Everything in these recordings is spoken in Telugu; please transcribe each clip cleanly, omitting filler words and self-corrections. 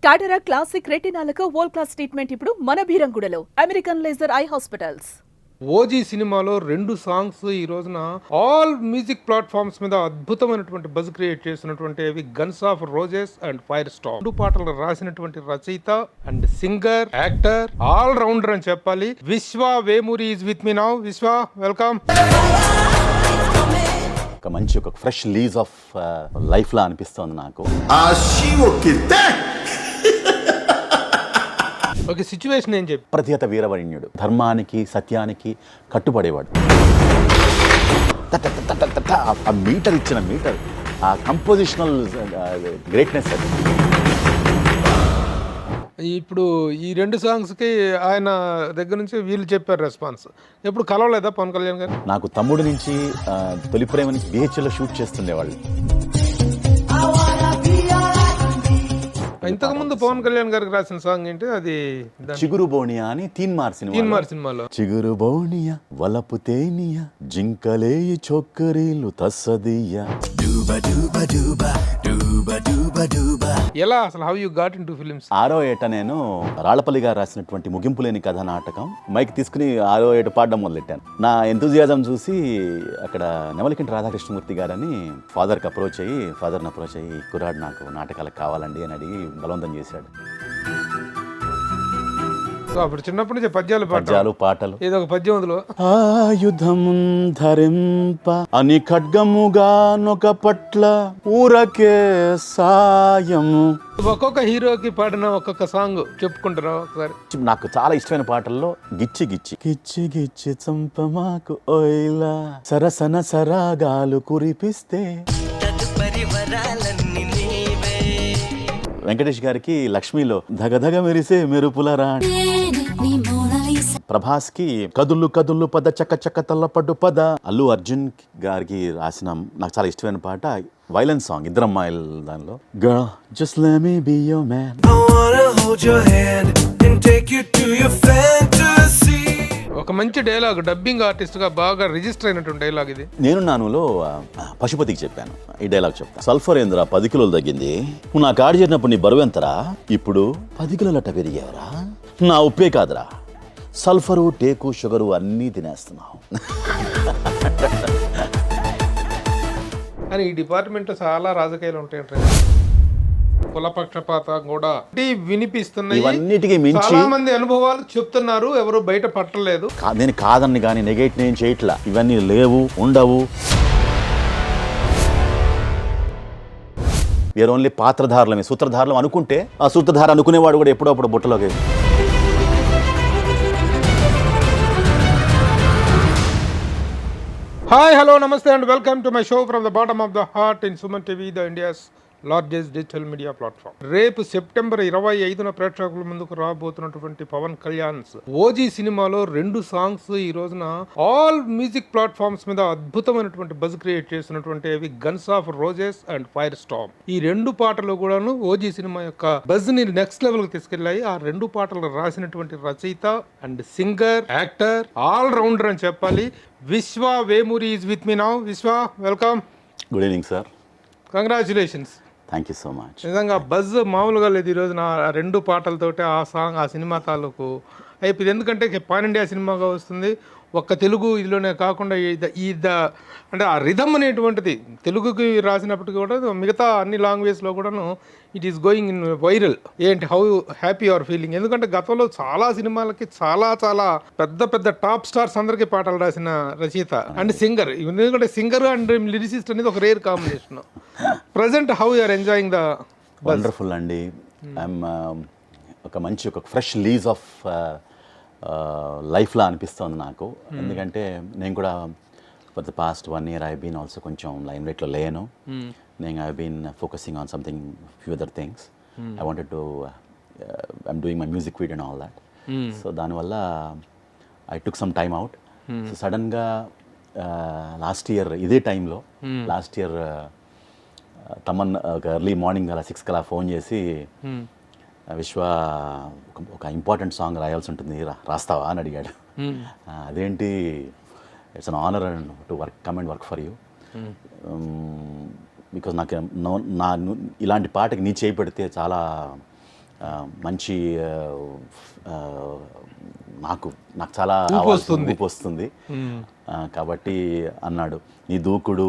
కాటరా క్లాసిక్ రెటినాలకు వరల్డ్ క్లాస్ ట్రీట్మెంట్ ఇప్పుడు మన భీరంగూడలో American laser eye hospitals. OG సినిమాలో 2 సాంగ్స్ ఈ రోజున ఆల్ మ్యూజిక్ ప్లాట్ఫామ్స్ మీద అద్భుతమైనటువంటి బజ్ క్రియేట్ చేసినటువంటి అవి guns of roses and fire Storm. 2 పాటలు రాసినటువంటి రచయిత and singer, actor, all rounder అని చెప్పాలి. Vishwa Vemuri is with me now. Vishwa, welcome. ఒక మంచి ఒక ఫ్రెష్ లీజ్ ఆఫ్ లైఫ్ లా అనిపిస్తోంది నాకు. ఒక సిచ్యువేషన్ ఏం చెప్పి ప్రతిహత వీరవరణ్యుడు, ధర్మానికి సత్యానికి కట్టుబడేవాడు. ఆ మీటర్ ఇచ్చిన మీటర్, ఆ కంపోజిషనల్ గ్రేట్నెస్ అది. ఇప్పుడు ఈ 2 సాంగ్స్కి ఆయన దగ్గర నుంచి వీళ్ళు చెప్పారు రెస్పాన్స్. ఎప్పుడు కలవలేదా పవన్ కళ్యాణ్ గారు? నాకు తమ్ముడు నుంచి తొలి ప్రేమ నుంచి బిహెచ్ఎల్లో షూట్ చేస్తుండేవాళ్ళు. ఇంతకు ముందు పవన్ కళ్యాణ్ గారికి రాసిన సాంగ్ ఏంటి? అది చిగురు బోనియా అని తీన్మార్ సినిమాలో. చిగురు బోనియా వలపు తేనియా జింకలేయి చొక్కరీలు తస్సదియా. ఎలా అసలు how you got into films? 6వ ఏట నేను రాళ్లపల్లి గారు రాసినటువంటి ముగింపు లేని కథ నాటకం మైక్ తీసుకుని 6వ ఏట పాడడం మొదలెట్టాను. నా ఎంతూజియాజం చూసి అక్కడ నెమలికంటి రాధాకృష్ణమూర్తి గారని ఫాదర్ని అప్రోచ్ అయ్యి కుర్రాడు నాకు నాటకాలకు కావాలండి అని అడిగి బలవంతం చేశాడు. అప్పుడు చిన్నప్పటి నుంచి పద్యాలు పాటలు. ఏదో ఒక పద్యం అందులో ఆయుధము ధరింప అని ఖడ్గముగా నొక పట్ల ఊరకే సాయము. ఒక్కొక్క హీరోకి పాడిన ఒక్కొక్క సాంగ్ చెప్పుకుంటారా ఒకసారి? నాకు చాలా ఇష్టమైన పాటల్లో గిచ్చి గిచ్చి గిచ్చి గిచ్చి చంపమాకు ఓయిలా సరసన సరాగాలు కురిపిస్తే. వెంకటేష్ గారికి లక్ష్మిలో ధగధగ మెరిసే మెరుపుల రాణి. ప్రభాస్ కి కదుళ్ళు కదుళ్ళు పద చక్క చక్క తల్లపడ్డు పద. అల్లు అర్జున్ గారికి రాసిన నాకు చాలా ఇష్టమైన పాట వైలెన్స్ సాంగ్ ఇద్దరమ్మాయిల దానిలో. Girl, just let me be your man. I wanna hold your hand and take you to your fantasy. ఒక మంచి డైలాగ్, డబ్బింగ్ ఆర్టిస్ట్ గా బాగా రిజిస్టర్ అయినటువంటి డైలాగ్ ఇది. నేను నానులో పశుపతికి చెప్పాను ఈ డైలాగ్ చెప్తా. సల్ఫర్ ఏంద్రా 10 కిలోలు తగ్గింది, నువ్వు నా కాడి చేరినప్పుడు నీ బరువు ఎంతరా, ఇప్పుడు 10 కిలోలట పెరిగావరా, నా ఉప్పే కాదురా సల్ఫరు టేకు షుగరు అన్నీ తినేస్తున్నావు అని. ఈ డిపార్ట్మెంట్ చాలా రాజకీయాలు ఉంటాయి, కులపక్షపాతం కూడా వినిపిస్తున్నాయి. ఇవన్నిటికీ మించి చాలా మంది అనుభవాలు చెప్తున్నారు, ఎవరు బయట పట్టలేదు. నేను కాదని కానీ నెగేట్ నేను చేయట్లా, ఇవన్నీ లేవు ఉండవు. వేరే ఓన్లీ పాత్రధారులమే, సూత్రధారులం అనుకుంటే ఆ సూత్రధార అనుకునేవాడు కూడా ఎప్పుడప్పుడు బుట్టలోకి. హాయ్, హలో, నమస్తే and welcome to my show from the bottom of the heart in Suman TV, the India's largest digital media platform. రేపు సెప్టెంబర్ 25న ప్రేక్షకుల ముందుకు రాబోతున్నటువంటి పవన్ కళ్యాణ్ ఓజీ సినిమాలో 2 సాంగ్స్ ఈ రోజున ఆల్ మ్యూజిక్ ప్లాట్ఫామ్స్ మీద అద్భుతమైనటువంటి బజ్ క్రియేట్ చేసినటువంటి అవి guns of roses and fire storm. ఈ 2 పాటలు కూడాను ఓజీ సినిమా యొక్క బజ్ ని నెక్స్ట్ లెవెల్ కి తీసుకెళ్లాయి. ఆ 2 పాటలు రాసినటువంటి రచయిత and singer, actor, all rounder అని చెప్పాలి. Vishwa Vemuri is with me now. Vishwa, welcome. Good evening sir. Congratulations. Thank you so much. నిజంగా బజ్ మామూలుగా లేదు ఈరోజు. నా 2 పాటలతోటి ఆ సాంగ్, ఆ సినిమా తాలూకు అయిపోయింది. ఎందుకంటే పాన్ ఇండియా సినిమాగా వస్తుంది. ఒక్క తెలుగు ఇదిలోనే కాకుండా అంటే ఆ రిథమ్ అనేటువంటిది తెలుగుకి రాసినప్పటికీ కూడా మిగతా అన్ని లాంగ్వేజ్లో కూడాను it is going in viral. ఏంటి, హౌ హ్యాపీ యువర్ ఫీలింగ్? ఎందుకంటే గతంలో చాలా సినిమాలకి చాలా చాలా పెద్ద పెద్ద టాప్ స్టార్స్ అందరికీ పాటలు రాసిన రచయిత అండ్ సింగర్. ఎందుకంటే సింగర్ అండ్ లిరిసిస్ట్ అనేది ఒక rare combination. Present how you are enjoying the? Wonderful అండి. ఐఎమ్ ఒక మంచి ఒక ఫ్రెష్ లీజ్ ఆఫ్ లైఫ్లా అనిపిస్తోంది నాకు. ఎందుకంటే నేను కూడా for the past 1 year I been also కొంచెం లైమ్ లైట్లో లేను. నేను I been focusing on something few other things. I wanted to I'm doing my music video and all that. So దానివల్ల I took some time out. So సడన్గా లాస్ట్ ఇయర్ ఇదే టైంలో తమన్ ఒక ఎర్లీ మార్నింగ్ అలా 6 కలా ఫోన్ చేసి, విశ్వ ఒక ఇంపార్టెంట్ సాంగ్ రాయాల్సి ఉంటుంది, రాస్తావా అని అడిగాడు. అదేంటి, it's an honour to come and work for you. Because నాకు ఇలాంటి పాటకి నీ చేయి పెడితే చాలా మంచి నాకు నాకు చాలా ఊపు వస్తుంది. కాబట్టి అన్నాడు, నీ దూకుడు,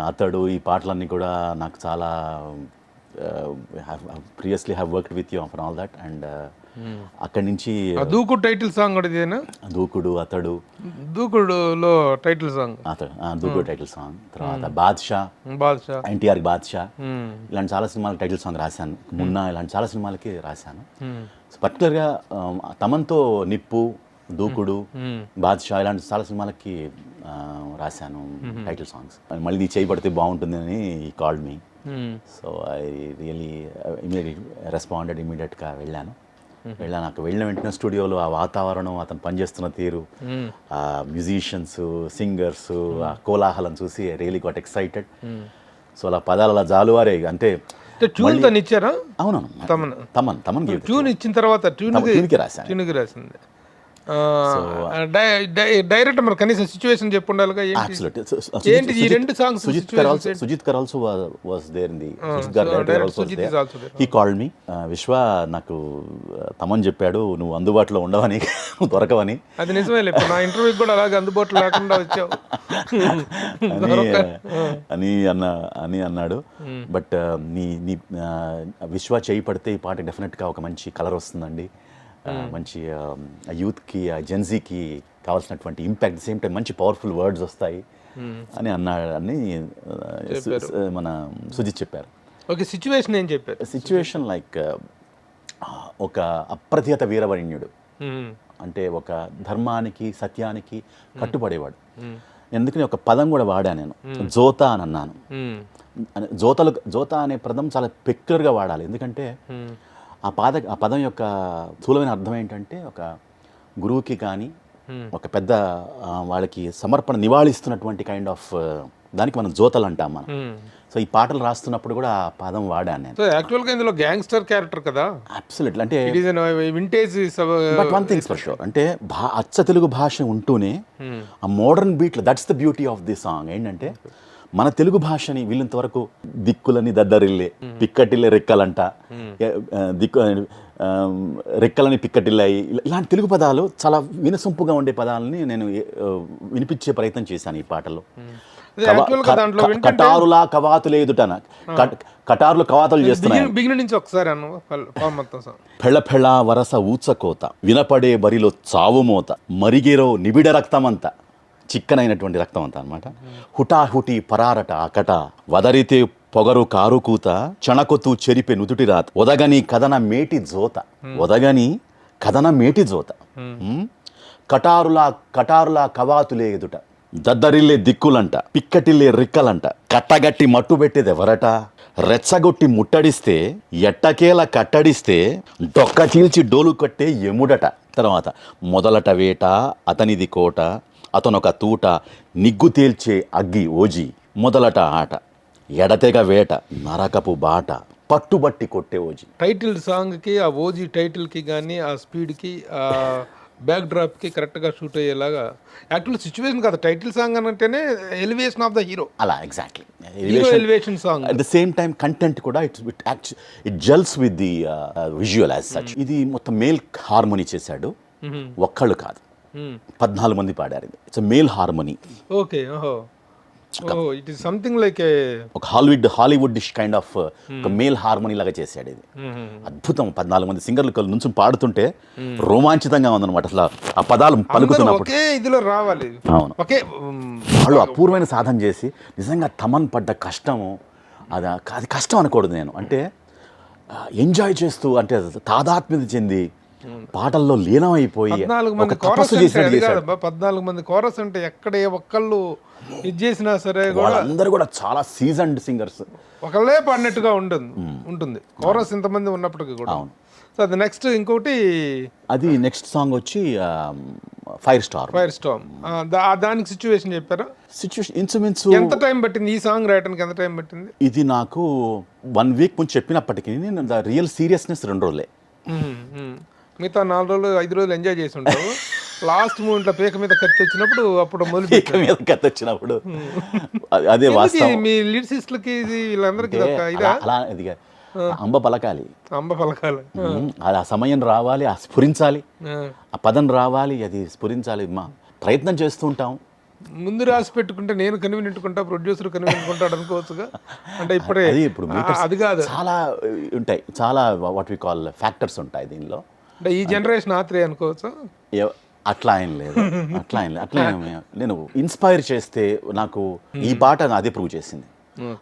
అతడు, ఈ పాటలన్నీ కూడా నాకు చాలా previously have worked with you for all that. And అక్కడి నుంచి దూకుడు టైటిల్ సాంగ్ కూడా ఇదేనా? దూకుడు, అతడు, దూకుడులో టైటిల్ సాంగ్, దూకుడు టైటిల్ సాంగ్. తర్వాత బాద్షా, ఎన్టీఆర్ బాద్షా, ఇలాంటి చాలా సినిమాలకు టైటిల్ సాంగ్ రాశాను. మున్నా, ఇలాంటి చాలా సినిమాలకి రాశాను. పర్టికులర్గా తమన్తో నిప్పు, దూకుడు, బాద్షా ఇలాంటి చాలా సినిమాలకి రాశాను టైటిల్ సాంగ్స్. మళ్ళీ నీ చేయబడితే బాగుంటుంది అని ఈ called me. So I really responded ఇమీడియట్గా వెళ్ళాను. నాకు వెళ్ళిన వెంటనే స్టూడియోలో ఆ వాతావరణం, అతను పనిచేస్తున్న తీరు, ఆ మ్యూజిషియన్స్, సింగర్స్, ఆ కోలాహలం చూసి I really got excited. So అలా పదాలు అలా జాలువారే. అంటే ట్యూన్ తను ఇచ్చారా? అవునవును, తమన్ ట్యూన్ ఇచ్చిన తర్వాత ట్యూన్కి రాశాను. ట్యూన్కి రాసింది డైరెక్ట్ మరి కనీసం సిచ్యువేషన్ చెప్పు ఉండాలిగా. ఏంటి ఈ రెండు సాంగ్స్? సుజిత్ కర్ also was there in the, Sujeeth garu director also there. He called me, Vishwa నాకు తమన్ చెప్పాడు నువ్వు అందుబాటులో ఉండవని, దొరకవని. అది నిజమే, నా ఇంటర్వ్యూకి కూడా అలాగే అందుబాటులో లేకుండా వచ్చావు అని అన్నాడు. బట్ నీ విశ్వ చేయి పడితే ఈ పాట డెఫినెట్గా ఒక మంచి కలర్ వస్తుందండి, మంచి యూత్కి, జెన్జీకి కావాల్సినటువంటి ఇంపాక్ట్, సేమ్ టైం మంచి పవర్ఫుల్ వర్డ్స్ వస్తాయి అని అన్నాడని మన సుజిత్ చెప్పారు. ఓకే, సిచ్యువేషన్ ఏం చెప్పారు? సిచ్యువేషన్ లైక్ ఒక అప్రతిహత వీరవరణ్యుడు, అంటే ఒక ధర్మానికి, సత్యానికి కట్టుబడేవాడు. ఎందుకని ఒక పదం కూడా వాడా నేను, జోతా అని అన్నాను. జోతా అనే పదం చాలా పెక్యులర్గా వాడాలి, ఎందుకంటే ఆ పదం యొక్క స్థూలమైన అర్థం ఏంటంటే ఒక గురువుకి కానీ ఒక పెద్ద వాళ్ళకి సమర్పణ నివాళిస్తున్నటువంటి కైండ్ ఆఫ్ దానికి మనం జోతలు అంటాం మనం. సో ఈ పాటలు రాస్తున్నప్పుడు కూడా ఆ పదం వాడాను నేను. యాక్చువల్గా ఇందులో గ్యాంగ్స్టర్ క్యారెక్టర్ కదా? అబ్సల్యూట్లీ. అంటే vintage, but one things for sure, అంటే అచ్చ తెలుగు భాష ఉంటూనే ఆ మోడర్న్ బీట్లో, that's the beauty of the song. ఏంటంటే మన తెలుగు భాషని వీళ్ళంతవరకు దిక్కులని దద్దరిల్లే, పిక్కటిల్లే రెక్కలంట, రెక్కలని పిక్కటిల్లాయి, ఇలాంటి తెలుగు పదాలు చాలా వినసొంపుగా ఉండే పదాలని నేను వినిపించే ప్రయత్నం చేశాను ఈ పాటలో. కటారులా కవాతులు ఎదుటన, కటారులు కవాతులు చేస్తున్నాయి. ఫెళ ఫెళ వరస ఊచకోత, వినపడే బరిలో చావుమోత, మరిగేరో నిబిడ రక్తమంతా, చిక్కనైనటువంటి రక్తం అంతా అనమాట. హుటాహుటి పరారట అకట, వదరితే పొగరు కారుకూత, చణకొతు చెరిపే నుదుటి రాత, ఒదగని కథన మేటి జోత, ఒదగని కథన మేటి జోత, కటారులా కవాతులే ఎదుట, దద్దరిల్లే దిక్కులంట, పిక్కటిల్లే రిక్కలంట, కట్టగట్టి మట్టు పెట్టేది ఎవరట, రెచ్చగొట్టి ముట్టడిస్తే ఎట్టకేల కట్టడిస్తే, డొక్క చీల్చి డోలు కట్టే ఎముడట. తర్వాత మొదలట వేట అతనిది కోట, అతనొక తూట, నిగ్గు తేల్చే అగ్గి ఓజీ, మొదలట ఆట, ఎడతెగ వేట, నరకపు బాట, పట్టుబట్టి కొట్టే ఓజీ. టైటిల్ సాంగ్కి, ఆ ఓజీ టైటిల్కి కానీ, ఆ స్పీడ్కి, ఆ బ్యాక్ డ్రాప్కి కరెక్ట్గా షూట్ అయ్యేలాగా యాక్చువల్ సిచ్యువేషన్ కదా. టైటిల్ సాంగ్ అని అంటేనే ఎలివేషన్ ఆఫ్ ద హీరో. అలా exactly elevation song. At the same time content కూడా it gels with the visual as such. ఇది మొత్తం మేల్ హార్మోనీ చేశాడు, ఒక్కళ్ళు కాదు, 14 మంది పాడారు. ఇది it's male harmony. Okay, it is something like ఒక హాలీవుడ్ డిష్ కైండ్ ఆఫ్ ఒక మేల్ హార్మోనీ లాగా చేశాడు ఇది. అద్భుతం. 14 మంది సింగర్లు నుంచి పాడుతుంటే రోమాంచితంగా ఉందన్నమాట. అసలు ఆ పదాలు పలుకుతున్నప్పుడు ఇదిలో రావాలి. అవును, వాళ్ళు అపూర్వమైన సాధన చేసి నిజంగా తమన్ పడ్డ కష్టము, అది కష్టం అనకూడదు నేను, అంటే ఎంజాయ్ చేస్తూ, అంటే తాదాత్మ్యత చెంది పాటల్లో లీనమైపోయి 14 మంది కోరస్ అంటే ఎక్కడ ఏ ఒక్కళ్ళు ఇది చేసినా సరే వాళ్ళందరూ కూడా చాలా సీజన్డ్ సింగర్స్, ఒకళ్ళే పాడినట్టుగా ఉంటుంది కోరస్ ఇంతమంది ఉన్నప్పటికీ కూడా. సో అది నెక్స్ట్ ఇంకోటి, అది నెక్స్ట్ సాంగ్ వచ్చి ఫైర్ స్టార్మ్. దానికి సిచ్యువేషన్ చెప్పారా? సిచ్యువేషన్ ఇన్సుమిన్స్ ఎంత టైం పట్టింది ఈ సాంగ్ రాయడానికి? ఎంత టైం పట్టింది? ఇది నాకు 1 వీక్ ముందు చెప్పినప్పటికీ నేను రియల్ సీరియస్నెస్ 2 రోజులే. మిగతా 4 రోజులు 5 రోజులు ఎంజాయ్ చేసి ఉంటావు. లాస్ట్ మూమెంట్లో పీక మీద కత్తి వచ్చినప్పుడు అదే వాస్తవం. మీ లిరిసిస్ట్లకి వీళ్ళందరికీ అలా అంబ పలకాలి. అంబ పలకాలి. అది ఆ సమయం రావాలి, ఆ స్ఫురించాలి, ఆ. ఆ పదం రావాలి, అది స్ఫురించాలి. ప్రయత్నం చేస్తూ ఉంటాం. ముందు రాసి పెట్టుకుంటే నేను కనివినింటుకుంటా, ప్రొడ్యూసర్ కనివినింటుకుంటాడు అనుకోవచ్చుగా. అంటే ఇప్పుడే అది ఇప్పుడు meters అది కాదు, చాలా ఉంటాయి, చాలా వాట్ వి కాల్ ఫ్యాక్టర్స్ ఉంటాయి దీనిలో. అంటే ఈ జనరేషన్ ఆత్రే అనుకోవచ్చు. అట్లా ఏం లేదు, అట్లా నేను ఇన్స్పైర్ చేస్తే నాకు ఈ పాట అదే ప్రూవ్ చేసింది.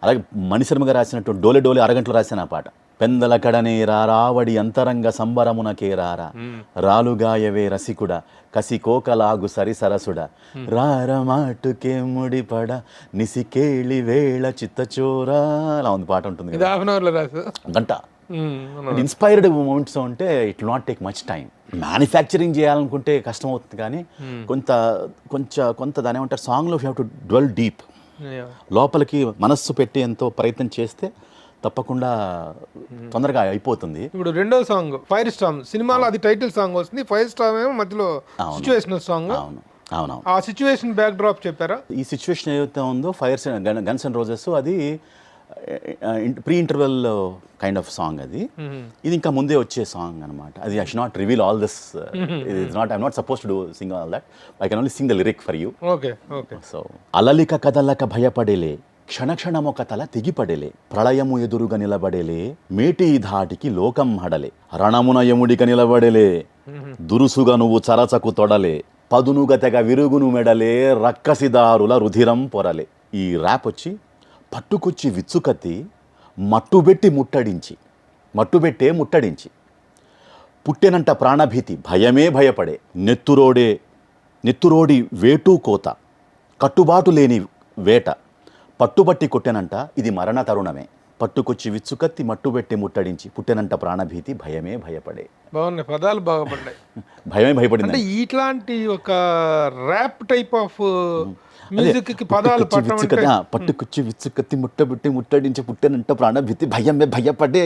అలాగే మణిశర్మగా రాసినట్టు డోలే డోలే అరగంటలో రాసిన ఆ పాట. పెందల కడనే రావడి అంతరంగ సంబరమునకే రారా, రాలుగాయవే రసికుడ కసి కోకలాగు సరి సరసుడ, రారమాటుకే ముడిపడ నిసికేళి వేళ చిత్తచోరా, అలా ఉంది పాట ఉంటుంది ఇది కదా. హాఫ్ అన్ అవర్లో రాసు. గంట ఇన్స్పైర్డ్ మూమెంట్స్ ఉంటే it will not take much time. Manufacturing చేయాలనుకుంటే కష్టం అవుతుంది, కానీ కొంత దాని ఏమంటారు, సాంగ్లో you have to dwell deep, లోపలికి మనస్సు పెట్టి ఎంతో ప్రయత్నం చేస్తే తప్పకుండా తొందరగా అయిపోతుంది. ఇప్పుడు రెండో సాంగ్ ఫైర్ స్టామ్ సినిమాలో అది టైటిల్ సాంగ్ వస్తుంది, ఫైర్ స్టామ్ ఏమో మధ్యలో సిచ్యువేషనల్ సాంగ్. అవును. ఆ సిచ్యువేషన్ బ్యాక్ డ్రాప్ చెప్పారా? ఈ సిచ్యువేషన్ ఏదైతే ఉందో ఫైర్స్ గన్స్ అండ్ రోజెస్, అది pre interval kind of song అది. ఇది ఇంకా ముందే వచ్చే సాంగ్ అనమాట. అది I should not reveal all this, I'm not suppose to do sing all that, I can only sing the lyric for you. Okay. So అలలిక కదలక భయపడేలే, క్షణక్షణమొక తల తెగిపడేలే, ప్రళయము ఎదురుగా నిలబడేలే, మేటి ధాటికి లోకం హడలే, రణమున యముడిక నిలబడేలే, దురుసుగా నువ్వు చరచకు తొడలే, పదునుగ తెగ విరుగును మెడలే, రక్కసిదారుల రుధిరం పొరలే. ఈ ర్యాప్ వచ్చి పట్టుకొచ్చి విచ్చుకత్తి మట్టుబెట్టే ముట్టడించి, పుట్టెనంట ప్రాణభీతి భయమే భయపడే, నెత్తురోడి వేటూ కోత, కట్టుబాటు లేని వేట, పట్టుబట్టి కొట్టెనంట ఇది మరణ తరుణమే, పట్టుకొచ్చి విచ్చుకత్తి మట్టుబెట్టి ముట్టడించి, పుట్టెనంట ప్రాణభీతి భయమే భయపడే. బాగున్నాయి, పదాలు బాగా పడ్డాయి. భయమే భయపడింది. అంటే ఇట్లాంటి ఒక ర్యాప్ టైప్ ఆఫ్ మ్యూజిక్ కి పదాలు పట్టుకొచ్చి విచ్చుకత్తి ముట్టబెట్టి ముట్టడించి, పుట్టెనంట ప్రాణభీతి భయమే భయపడే,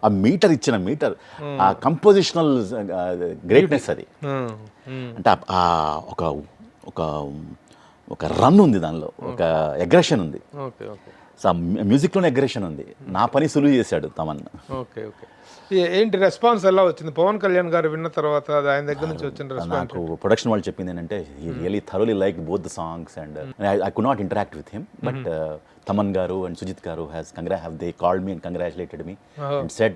ఆ మీటర్ ఇచ్చిన మీటర్, ఆ కంపోజిషనల్ గ్రేట్నెస్ అది. అంటే ఒక రన్ ఉంది దానిలో, ఒక అగ్రెషన్ ఉంది. సో మ్యూజిక్లోనే అగ్రెషన్ ఉంది. నా పని సులువు చేశాడు తమన్. ఓకే. ఏంటి రెస్పాన్స్ ఎలా వచ్చింది పవన్ కళ్యాణ్ గారు విన్న తర్వాత? ఆయన దగ్గర నుంచి వచ్చిన రెస్పాన్స్? నాకు ప్రొడక్షన్ వాళ్ళు చెప్పింది ఏంటంటే he really thoroughly like both the songs and I could not interact with him, but Thaman గారు అండ్ సుజిత్ గారు have they called me and congratulated me and said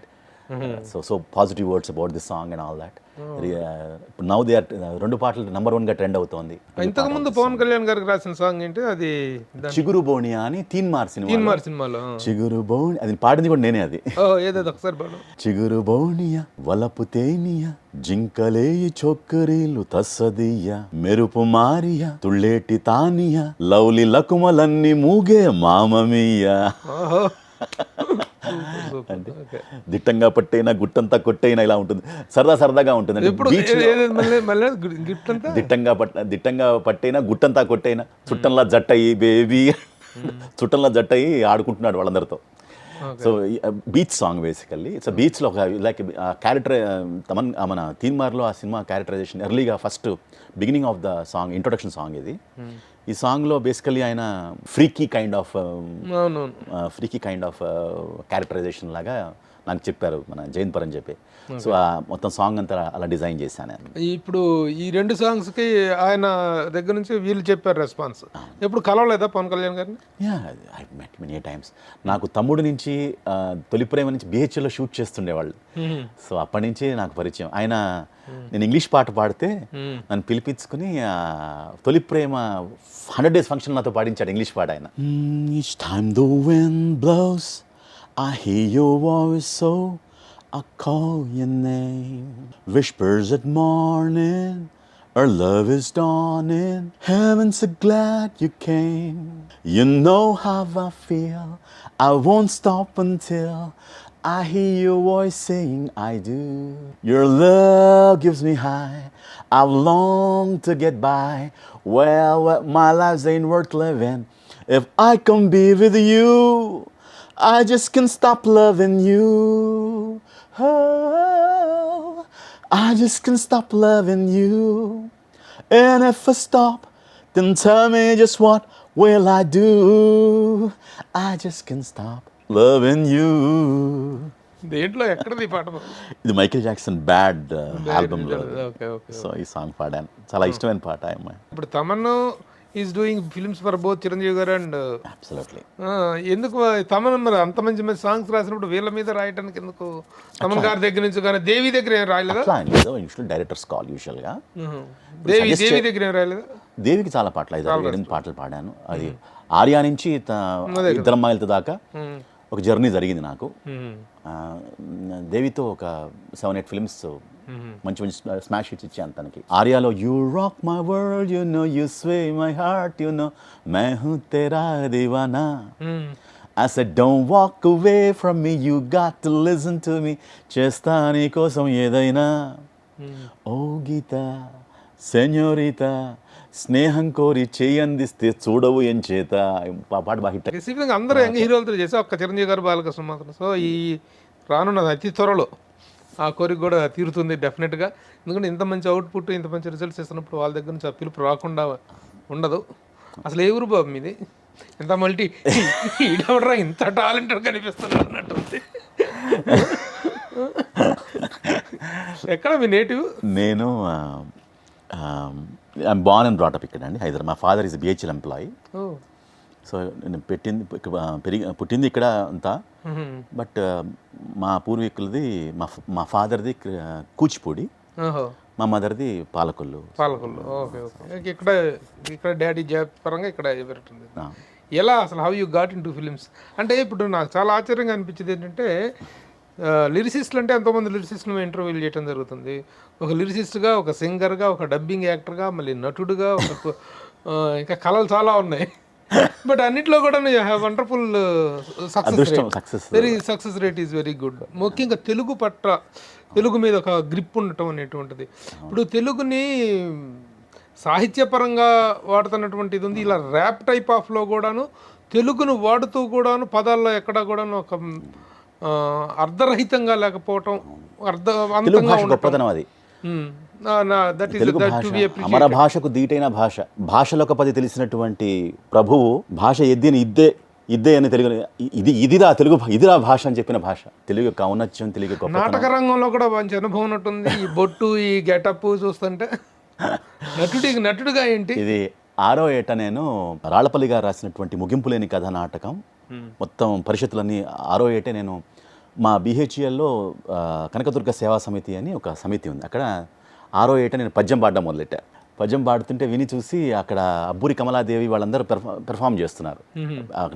so positive words about this song and all that. Now they are రెండు పాటలు నంబర్ 1 గా ట్రెండ్ అవుతోంది. ఇంతకు ముందు పవన్ కళ్యాణ్ గారికి రాసిన సాంగ్ ఏంటి అది? చిగురు బోనియా అని తీన్మార్ సినిమాలో చిగురు బోని, అది పాడింది కూడా నేనే. అది ఏదేదో ఒకసారి పాడు. చిగురు బోనియా వలపు తేనియా జింకలేయి చొక్కరీలు తస్సదియ్య, మెరుపు మారియా తుళ్ళేటి తానియా, లౌలి లకుమలన్నీ మూగే మామమియ్య. అంటే దిట్టంగా పట్టైనా గుట్టంతా కొట్టైనా ఇలా ఉంటుంది, సరదాగా ఉంటుంది. దిట్టంగా పట్టైనా గుట్టంతా కొట్టైనా, చుట్టంలా జట్టయి బేబీ, చుట్టంలా జట్టయి ఆడుకుంటున్నాడు వాళ్ళందరితో. So beach song basically. It's బీచ్లో ఒక లైక్ క్యారెక్టర్ తమన్ మన తీన్మార్లో ఆ సినిమా క్యారెక్టరైజేషన్ ఎర్లీగా first beginning of the song introduction song ఇది. ఈ సాంగ్లో బేసికలీ ఆయన ఫ్రీకీ కైండ్ ఆఫ్ క్యారెక్టరైజేషన్ లాగా నాకు చెప్పారు మన జైన్ పర్ అని చెప్పి. సో ఆ మొత్తం సాంగ్ అంతా అలా డిజైన్ చేశాను. ఇప్పుడు ఈ రెండు సాంగ్స్కి ఆయన దగ్గర నుంచి వీళ్ళు చెప్పారు రెస్పాన్స్. ఎప్పుడు కలవలేదా పవన్ కళ్యాణ్ గారిని? I met many times. నాకు తమ్ముడు నుంచి తొలి ప్రేమ నుంచి BHLలో షూట్ చేస్తుండేవాళ్ళు. సో అప్పటి నుంచి నాకు పరిచయం. ఆయన నేను ఇంగ్లీష్ పాట పాడితే నన్ను పిలిపించుకుని తొలి ప్రేమ 100 days ఫంక్షన్ నాతో పాడించాడు ఇంగ్లీష్ పాట ఆయన. Each time the wind blows I hear your voice, so I call your name. Whispers at morning, our love is dawning. Heaven's so glad you came. You know how I feel. I won't stop until I hear your voice saying I do. Your love gives me high. I've longed to get by. Well, my life ain't worth living if I can be with you. I just can't stop loving you. Oh, I just can't stop loving you. And if I stop, then tell me just what will I do? I just can't stop loving you. దేంట్లో ఎక్కడది ఈ పాట? ఇది మైకేల్ జాక్సన్ బ్యాడ్ ఆల్బమ్లో. Okay okay. సో ఈ సాంగ్ పాడాను, చాలా ఇష్టమైన పాట. ఇప్పుడు Thaman is doing films for both Chiranjeevi garu and absolutely. ఎందుకు తమన్ మరి అంత మంచి మంచి సాంగ్స్ రాసినప్పుడు వీళ్ళ మీద రాయడానికి ఎందుకు? తమన్ గారి దగ్గర నుంచి కానీ దేవి దగ్గర ఏం రాయలేదా? యూజువల్ డైరెక్టర్స్ కాల్ యూజువల్గా. దేవి దగ్గర ఏం రాయలేదా? దేవికి చాలా పాటలు, 5-6 పాటలు పాడాను. అది ఆర్యా నుంచి ఇద్దరమ్మాయిలతో దాకా ఒక జర్నీ జరిగింది నాకు. దేవితో ఒక 7-8 ఫిల్మ్స్ మంచి మంచి స్మాష్ హిట్స్ ఇచ్చాను తనకి. ఆర్యాలో you rock my world, you know you sway my heart, you know मै हूं तेरा दीवाना, I said don't walk away from me, you got to listen to me, చేస్తా నీ కోసం ఏదైనా, ఓ గీత సెన్యోరితా, స్నేహం కోరి చెయ్యి అందిస్తే చూడవు ఏం చేత. పాట బాగా హిట్. బేసిక్గా అందరూ యంగ్ హీరోలతో చేసా, ఒక్క చిరంజీవి గారు బాలకృష్ణ మాత్రం. సో ఈ రానున్నది అతి త్వరలో ఆ కోరిక కూడా తీరుతుంది డెఫినెట్గా. ఎందుకంటే ఇంత మంచి అవుట్పుట్, ఇంత మంచి రిజల్ట్స్ ఇస్తున్నప్పుడు వాళ్ళ దగ్గర నుంచి ఆ పిలుపు రాకుండా ఉండదు. అసలు ఏ ఊరు బాబు మీది? ఎంత మల్టీ ఈడవడరా ఇంత టాలెంటెడ్ కనిపిస్తున్నారు అన్నట్టుంది. ఎక్కడ మీ నేటివ్? నేను ఐఎమ్ బార్న్ అండ్ బ్రాటప్ ఇక్కడ అండి, హైదరాబాద్. మా father is BHEL employee. So నేను పుట్టింది ఇక్కడ అంతా. బట్ మా పూర్వీకులది, మా ఫాదర్ది కూచిపూడి, మా మదర్ది పాలకొల్లు. Okay okay. ఇక్కడ డాడీ జాబ్ పరంగా ఇక్కడ పెరుగుతుంది. ఎలా అసలు how you got in to films? అంటే ఇప్పుడు నాకు చాలా ఆశ్చర్యంగా అనిపించింది ఏంటంటే, లిరిసిస్టులు అంటే ఎంతోమంది లిరిసిస్టులు మేము ఇంటర్వ్యూలు చేయడం జరుగుతుంది. ఒక లిరిసిస్ట్గా, ఒక సింగర్గా, ఒక డబ్బింగ్ యాక్టర్గా, మళ్ళీ నటుడుగా, ఒక ఇంకా కళలు చాలా ఉన్నాయి. బట్ అన్నిట్లో కూడా wonderful success rate is very good. ముఖ్యంగా తెలుగు పట్ల, తెలుగు మీద ఒక గ్రిప్ ఉండటం అనేటువంటిది. ఇప్పుడు తెలుగుని సాహిత్యపరంగా వాడుతున్నటువంటిది ఉంది, ఇలా ర్యాప్ టైప్ ఆఫ్లో కూడాను తెలుగును వాడుతూ కూడాను పదాల్లో ఎక్కడా కూడాను ఒక అర్ధరహితంగా లేకపోవటం, అర్థవంతంగా ఉండటం. అది అమర భాషకు దీటైన భాష, భాషలకు 10 తెలిసినటువంటి ప్రభువు, భాష ఎద్దిని ఇద్దే అని తెలుగు, ఇదిరా భాష అని చెప్పిన భాష. తెలుగు యొక్క ఔన్నత్యం, తెలుగు యొక్క నాటక రంగంలో కూడా మంచి అనుభవం ఉన్నట్టుంది. ఈ బొట్టు, ఈ గెటప్ చూస్తుంటే నటుడిగా ఏంటి ఇది? 6వ ఏట నేను రాళ్లపల్లి గారు రాసినటువంటి ముగింపు లేని కథ నాటకం మొత్తం పరిషత్తులన్నీ 6వ ఏటే నేను మా బిహెచ్ఎల్లో కనకదుర్గ సేవా సమితి అని ఒక సమితి ఉంది, అక్కడ 6వ ఏట నేను పద్యం పాడడం మొదలెట్టా. పద్యం పాడుతుంటే విని చూసి అక్కడ అబ్బూరి కమలాదేవి వాళ్ళందరూ పెర్ఫామ్ చేస్తున్నారు.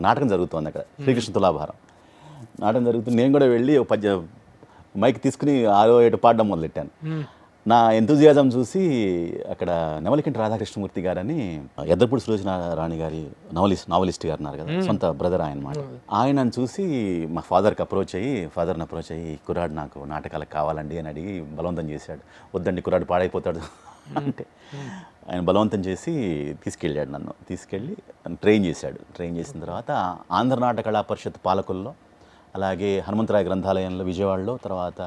నాటకం జరుగుతుంది అక్కడ, శ్రీకృష్ణ తులాభారం నాటకం జరుగుతుంది. నేను కూడా వెళ్ళి ఒక మైక్ తీసుకుని 6వ ఏట పాడడం మొదలెట్టాను. నా ఎంతూజియాజం చూసి అక్కడ నెమలికంటి రాధాకృష్ణమూర్తి గారని ఎద్దపూడి సులోచన రాణి గారి నావలిస్ట్ గారు ఉన్నారు కదా, సొంత బ్రదర్ ఆయన మాట. ఆయనను చూసి మా ఫాదర్ని అప్రోచ్ అయ్యి కుర్రాడు నాకు నాటకాలకు కావాలండి అని అడిగి బలవంతం చేశాడు. వద్దండి కుర్రాడు పాడైపోతాడు అంటే ఆయన బలవంతం చేసి నన్ను తీసుకెళ్ళి ట్రైన్ చేసిన తర్వాత ఆంధ్ర నాటక కళా పరిషత్ పాలకుల్లో, అలాగే హనుమంతరాయ గ్రంథాలయంలో విజయవాడలో, తర్వాత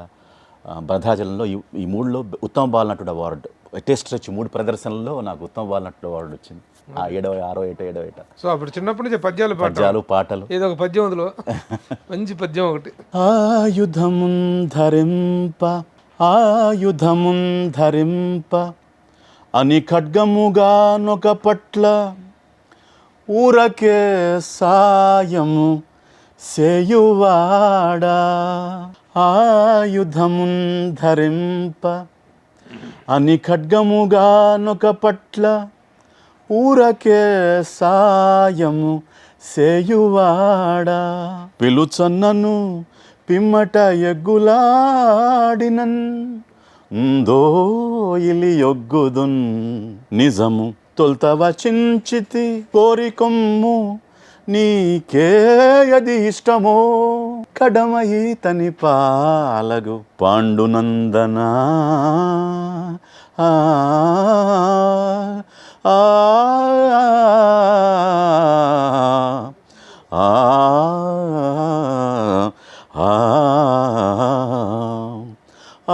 భద్రాచలంలో, ఈ 3లో ఉత్తమ బాలనటుడు అవార్డు, టెస్ట్ వచ్చి 3 ప్రదర్శనల్లో నాకు ఉత్తమ బాలనటుడు అవార్డు వచ్చింది. 7వ ఏట. సో అప్పుడు చిన్నప్పటి నుంచి పద్యాలు పాటలు. ఏదో ఒక పద్యం అందులో మంచి పద్యం ఒకటి. ఆయుధమున్ ధరింప అని ఖడ్గముగా నొక పట్ల ఊరకే సాయము సేయువాడా. ఆయుధమున్ ధరింప అని ఖడ్గముగా నొక పట్ల ఊరకే సాయము సేయువాడా. పిలుచన్నను పిమ్మట ఎగ్గులాడినన్ ఉందో ఇలి యొగ్గుదున్ నిజము తొల్త వచించితి కోరికొమ్ము నీకేయది ఇష్టమో కడమయి తని పాలగు పాండునందనా.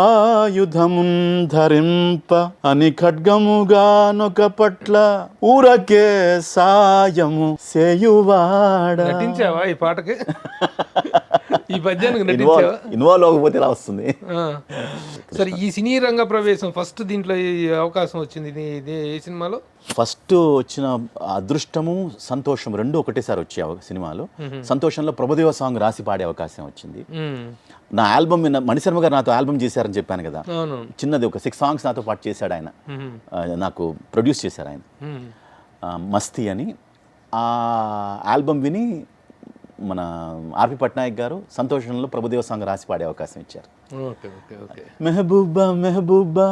ఆయుధమున్ ధరింప అని ఖడ్గముగానొక పట్ల ఊరకే సాయము సేయువాడ. నటించావా ఈ పాటకి? ఈ పద్యానికి నటించావా? ఇన్వాల్వ్ అవ్వకపోతే ఇలా వస్తుంది. సరే, ఈ సినీ రంగ ప్రవేశం ఫస్ట్ దీంట్లో ఈ అవకాశం వచ్చింది ఇది ఏ సినిమాలో? ఫస్ట్ వచ్చిన అదృష్టము సంతోషం రెండు ఒకటేసారి వచ్చే సినిమాలు. సంతోషంలో ప్రభుదేవ సాంగ్ రాసి పాడే అవకాశం వచ్చింది. నా ఆల్బమ్ మణిశర్మ గారు నాతో ఆల్బమ్ చేశారని చెప్పాను కదా, అవును. చిన్నది ఒక 6 సాంగ్స్ నాతో పాటు చేశాడు ఆయన. నాకు ప్రొడ్యూస్ చేశారు ఆయన, మస్తీ అని. ఆ ఆల్బమ్ విని మన ఆర్పి పట్నాయక్ గారు సంతోషంలో ప్రభుదేవ సాంగ్ రాసి పాడే అవకాశం ఇచ్చారు. Okay okay okay. మెహబూబా మెహబూబా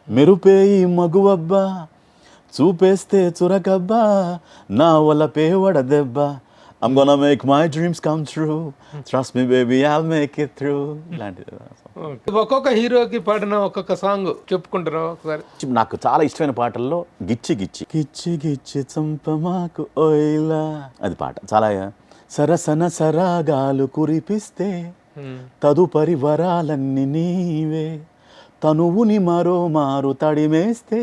మెరుపేయి మగువబ్బా చూపేస్తే చురకబ్బా నా వల్ల పేవడ దెబ్బ I'm gonna make my dreams come true. Trust me baby, I'll make it through. ఇలాంటిది. ఒక్కొక్క హీరోకి పాడిన ఒక్కొక్క సాంగ్ చెప్పుకుంటారా ఒకసారి? నాకు చాలా ఇష్టమైన పాటల్లో గిచ్చి గిచ్చి గిచ్చి గిచ్చి చంపమాకు ఓయిలా అది పాట చాలా. సరసన సరాగాలు కురిపిస్తే తదుపరి వరాలన్నీ నీవే, తనువుని మరో మారు తడిమేస్తే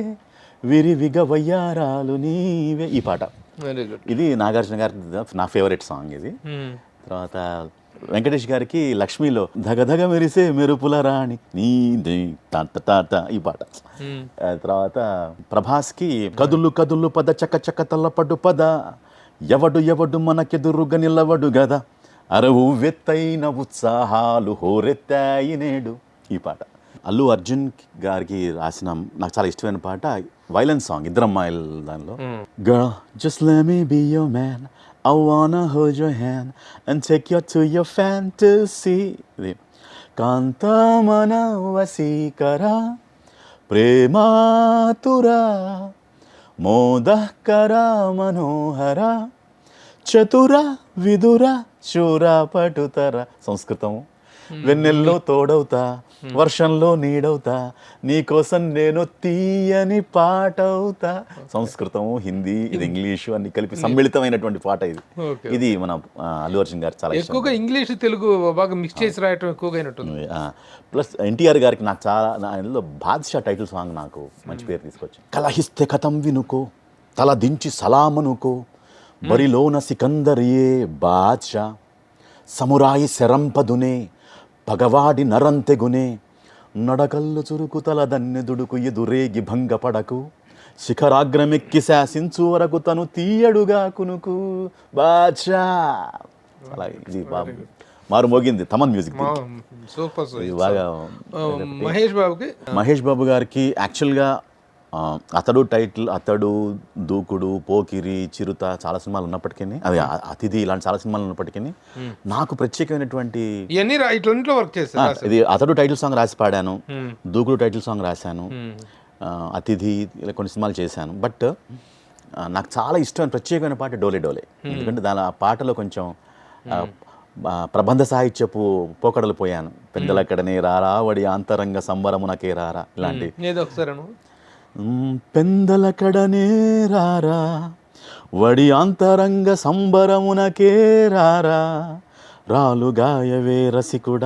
విరివిగ వయ్యారాలు నీవే. ఈ పాట వెరీ గుడ్. ఇది నాగార్జున గారి నా ఫేవరెట్ సాంగ్ ఇది. తర్వాత వెంకటేష్ గారికి లక్ష్మిలో ధగధగ మెరిసే మెరుపుల రాణి నీ తాత ఈ పాట. తర్వాత ప్రభాస్కి కదులు కదులు పద చక్క చక్క తల్లపడ్డు పద ఎవడు ఎవడు మనకెదురుగా నిలవడు గదా అరవు వెత్తైన ఉత్సాహాలు హోరెత్తాయి నేడు ఈ పాట. అల్లు అర్జున్ గారికి రాసిన నాకు చాలా ఇష్టమైన పాట వైలెన్స్ సాంగ్ ఇద్దరమ్మాయిల దానిలో. Girl, just let me be your man. I wanna hold your hand and take you to your fantasy. ఇది కాంతమన వసీకర ప్రేమాతుర మోదకర మనోహర చతుర విదుర శూర పటుతర. సంస్కృతము. వెన్నెల్లో తోడవుతా వర్షంలో నీడవుతా నీకోసం నేను తీయని పాట అవుతా. సంస్కృతము, హిందీ, ఇది ఇంగ్లీషు అన్ని కలిపి సమ్మిళితమైనటువంటి పాట ఇది. ఇది మన అల్లు అర్జున్ గారు చాలా ఎక్కువగా ఇంగ్లీష్ తెలుగు బాగా మిక్స్ చేసి రాయటం ఎక్కువగా అయినట్టుంది. ప్లస్ ఎన్టీఆర్ గారికి నాకు చాలా ఇందులో బాద్షా టైటిల్ సాంగ్ నాకు మంచి పేరు తీసుకొచ్చి. కలహిస్తే కథం వినుకో తల దించి సలామనుకో బరిలోన సికందరియే బాద్షా సమురాయి శరంపదునే పగవాడి నరంతెగునే నడకల్లు చురుకు తల దన్నె దుడుకు ఎదురేగి భంగపడకు శిఖరాగ్రమెక్కి శాసించు వరకు తను తీయడుగా కునుకు బాద్షా. అలా ఇది మారు మోగింది తమన్ మ్యూజిక్. సూపర్. బాగా మహేష్ బాబు గారికి యాక్చువల్గా అతడు టైటిల్, అతడు, దూకుడు, పోకిరి, చిరుత చాలా సినిమాలు ఉన్నప్పటికీ, అది అతిథి ఇలాంటి చాలా సినిమాలు ఉన్నప్పటికీ నాకు ప్రత్యేకమైనటువంటి వర్క్ చేశాను. ఇది అతడు టైటిల్ సాంగ్ రాసి పాడాను, దూకుడు టైటిల్ సాంగ్ రాశాను, అతిథి ఇలా కొన్ని సినిమాలు చేశాను. బట్ నాకు చాలా ఇష్టమైన ప్రత్యేకమైన పాట డోలే డోలే. ఎందుకంటే దాని ఆ పాటలో కొంచెం ప్రబంధ సాహిత్యపు పోకడలు పోయాను. పెద్దలక్కడనే రారా వడి ఆంతరంగ సంబరమునకే రారా ఇలాంటి. పెందలకడనే రారా వడి అంతరంగ సంబరమునకే రారా రాలుగాయవే రసికుడ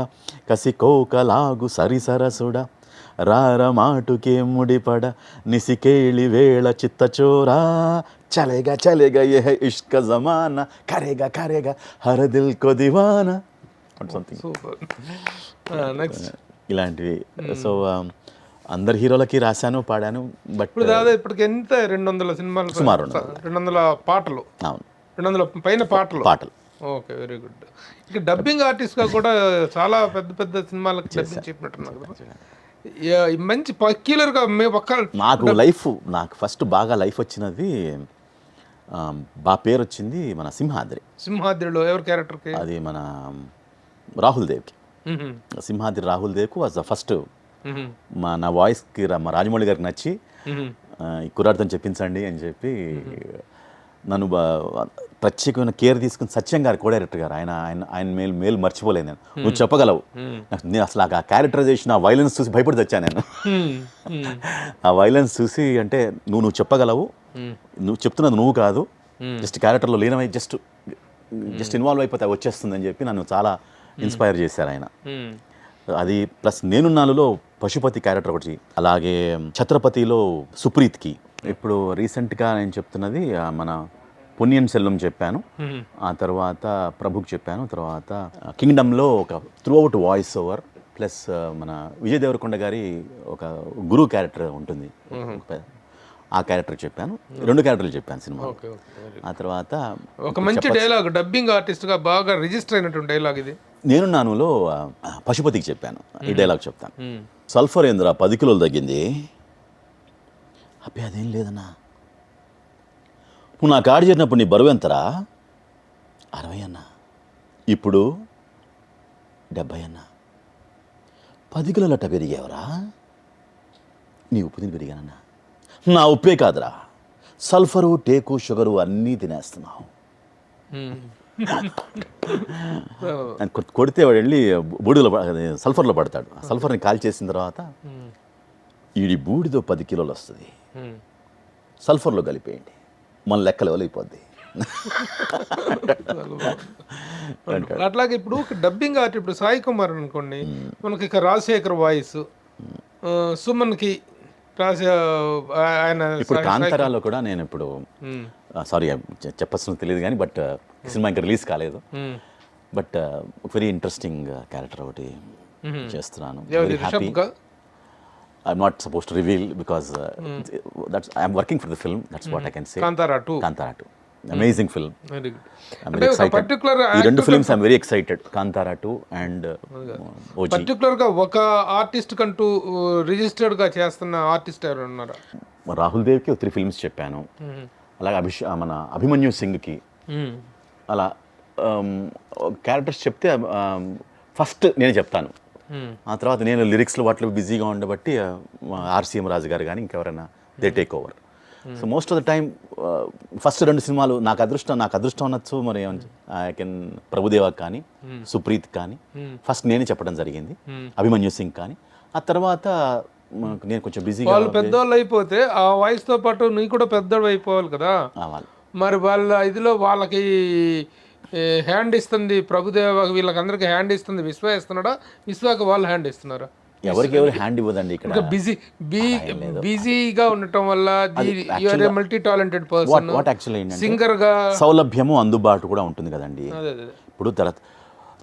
కసికోకలాగు సరిసరసుడ రార మాటుకే ముడిపడ నిసికేళి వేళ చిత్తచోరా చలేగా చలేగా ఏ ఇష్క జమానా కరేగా కరేగా హర దిల్ కో దివానా సంథింగ్ ఇలాంటివి. సో అందరు హీరోలకి రాశాను, పాడాను. బట్ ఇప్పుడు దాదాపు ఇప్పటికి ఎంత 200 సినిమాలు, సుమారు 200 పాటలు. అవును, 200 పైన పాటలు. Okay, very good. ఇక డబ్బింగ్ ఆర్టిస్ట్ గా కూడా చాలా పెద్ద పెద్ద సినిమాలకు డబ్బింగ్ చెప్పినట్టున్నారు కదా. మంచి పర్టిక్యులర్ గా నాకు ఫస్ట్ బాగా లైఫ్ వచ్చినది బా పేరు వచ్చింది మన సింహాద్రిలో ఎవరి క్యారెక్టర్కి? అది మన రాహుల్ దేవ్కి. సింహాద్రి రాహుల్ దేవ్కు వాజ్ ద ఫస్ట్. నా వాయిస్కి మా రాజమౌళి గారికి నచ్చి ఈ కుర్రాడితో చెప్పించండి అని చెప్పి నన్ను ప్రత్యేకమైన కేర్ తీసుకుని సత్యం గారు కో డైరెక్టర్ గారు, ఆయన మేలు మర్చిపోలేదు నేను. నువ్వు చెప్పగలవు. నేను అసలు ఆ క్యారెక్టరైజేషన్, ఆ వైలెన్స్ చూసి భయపడి తెచ్చాను నేను. ఆ వైలెన్స్ చూసి అంటే నువ్వు చెప్పగలవు, నువ్వు చెప్తున్నది నువ్వు కాదు, జస్ట్ క్యారెక్టర్లో లీనమై జస్ట్ ఇన్వాల్వ్ అయిపోతే వచ్చేస్తుంది అని చెప్పి నన్ను చాలా ఇన్స్పైర్ చేశారు ఆయన. అది ప్లస్ నేనున్నానులో పశుపతి క్యారెక్టర్ ఒకటి, అలాగే ఛత్రపతిలో సుప్రీత్కి. ఇప్పుడు రీసెంట్గా నేను చెప్తున్నది మన పొన్నియిన్ సెల్వం చెప్పాను, ఆ తర్వాత ప్రభుకి చెప్పాను, తర్వాత కింగ్డమ్లో ఒక through out voice over plus మన విజయ్ దేవరకొండ గారి ఒక గురు క్యారెక్టర్ ఉంటుంది, ఆ క్యారెక్టర్ చెప్పాను. 2 క్యారెక్టర్లు చెప్పాను సినిమా. ఆ తర్వాత ఒక మంచి డైలాగ్, డబ్బింగ్ ఆర్టిస్ట్గా బాగా రిజిస్టర్ అయినటువంటి డైలాగ్ ఇది. నేను నానులో పశుపతికి చెప్పాను, ఈ డైలాగ్ చెప్తాను. సల్ఫర్ ఏందిరా 10 కిలోలు తగ్గింది, అబ్బే అదేం లేదన్నా. నువ్వు నా కాడు చేరినప్పుడు నీ బరువు ఎంతరా? 60 అన్నా. ఇప్పుడు 70 అన్నా. 10 కిలోలట పెరిగావరా? నీ ఉప్పు తిని పెరిగానన్నా. నా ఉప్పే కాదురా, సల్ఫరు టేకు షుగరు అన్నీ తినేస్తున్నావు. కొడితే వాడు వెళ్ళి బూడిదలో సల్ఫర్లో పడతాడు. ఆ సల్ఫర్ని కాల్ చేసిన తర్వాత ఈడి బూడిదో 10 కిలోలు వస్తుంది, సల్ఫర్లో కలిపేయండి, మన లెక్కలు ఎవరైపోద్ది. అట్లాగే ఇప్పుడు డబ్బింగ్ ఆర్ట్, ఇప్పుడు సాయి కుమార్ అనుకోండి, మనకి ఇక రాజశేఖర్ వాయిస్, సుమన్కి రాసే ఆయన. ఇప్పుడు కాంతారాలో కూడా నేను ఇప్పుడు సారీ చెప్పచ్చు తెలియదు కానీ, బట్ సినిమా ఇంకా రిలీజ్ కాలేదు, బట్ వెరీ ఇంట్రెస్టింగ్ క్యారెక్టర్ ఒకటి చేస్తున్నాను. I'm not supposed to reveal because I'm working for the film. That's what I can say. Kantara 2. Amazing film. Very good. I'm very excited. Particular ఈ 2 films I'm very excited. Kantara 2 and OG. Particular గా ఒక ఆర్టిస్ట్ కంటూ రిజిస్టర్డ్ గా చేస్తున్న ఆర్టిస్ట్ ఎవరు ఉన్నారా? రాహుల్ దేవ్కి 3 films చెప్పాను, అలాగే మన అభిమన్యు సింగ్కి అలా క్యారెక్టర్స్ చెప్తే ఫస్ట్ నేను చెప్తాను, ఆ తర్వాత నేను లిరిక్స్లో వాటిలో బిజీగా ఉండబట్టి ఆర్సీఎం రాజు గారు కానీ ఇంకెవరైనా they take over. So most of the time first 2 సినిమాలు నాకు అదృష్టం అనొచ్చు, మరి ఐ కెన్ ప్రభుదేవాకి కానీ సుప్రీత్ కానీ ఫస్ట్ నేనే చెప్పడం జరిగింది, అభిమన్యు సింగ్ కానీ. ఆ తర్వాత నేను కొంచెం బిజీగా, వాళ్ళు పెద్దవాళ్ళు అయిపోతే ఆ వయసుతో పాటు నీ కూడా పెద్దవాళ్ళు అయిపోవాలి కదా, మరి వాళ్ళ ఇదిలో వాళ్ళకి హ్యాండ్ ఇస్తుంది ప్రభుదేవ, వీళ్ళకందరికి హ్యాండ్ ఇస్తుంది విశ్వ ఇస్తున్నాడా, విశ్వాకి వాళ్ళు హ్యాండ్ ఇస్తున్నారా? ఎవరికి హ్యాండ్ ఇవ్వదండి ఇక్కడ. బిజీగా ఉండటం వల్ల you're a multi talented person, singer గా సౌలభ్యము అందుబాటు కూడా ఉంటుంది కదండి. ఇప్పుడు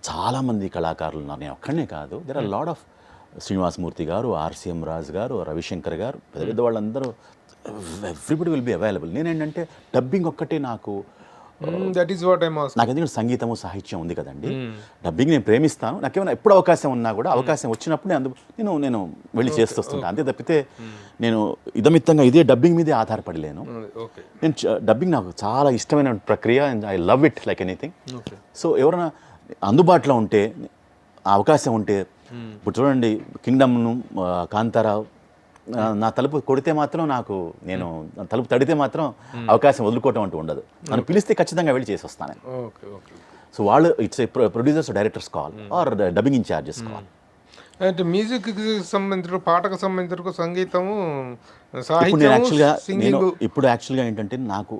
చాలా మంది కళాకారులు ఉన్నారు, నేను ఒక్కడనే కాదు, there are lot of Srinivasamurthy garu, RCM Raju garu, Ravishankar garu, పెద్ద పెద్ద వాళ్ళందరూ, ఎవ్రీబడి విల్ బి అవైలబుల్. నేనేంటంటే డబ్బింగ్ ఒక్కటే నాకు, that is what I'm asking. నాకు ఎందుకంటే సంగీతము సాహిత్యం ఉంది కదండి, డబ్బింగ్ నేను ప్రేమిస్తాను. నాకేమైనా ఎప్పుడు అవకాశం ఉన్నా కూడా, అవకాశం వచ్చినప్పుడు నేను వెళ్ళి చేస్తుంటాను, అంతే తప్పితే నేను ఇదమిత్తంగా ఇదే డబ్బింగ్ మీదే ఆధారపడలేను. నేను డబ్బింగ్ నాకు చాలా ఇష్టమైన ప్రక్రియ, I love it like anything. So ఎవరైనా అందుబాటులో ఉంటే, అవకాశం ఉంటే, ఇప్పుడు చూడండి కింగ్డమ్ను, కాంతారా, నా తలుపు కొడితే మాత్రం నేను తలుపు తడితే మాత్రం అవకాశం వదులుకోవటం అంటూ ఉండదు. నన్ను పిలిస్తే ఖచ్చితంగా వెళ్ళి చేసి వస్తాను. సో వాళ్ళు it's producers directors call or dubbing in-charges call. అంటే మ్యూజిక్ సంబంధించిన, పాటకు సంబంధించిన సంగీతము, ఇప్పుడు యాక్చువల్గా ఏంటంటే నాకు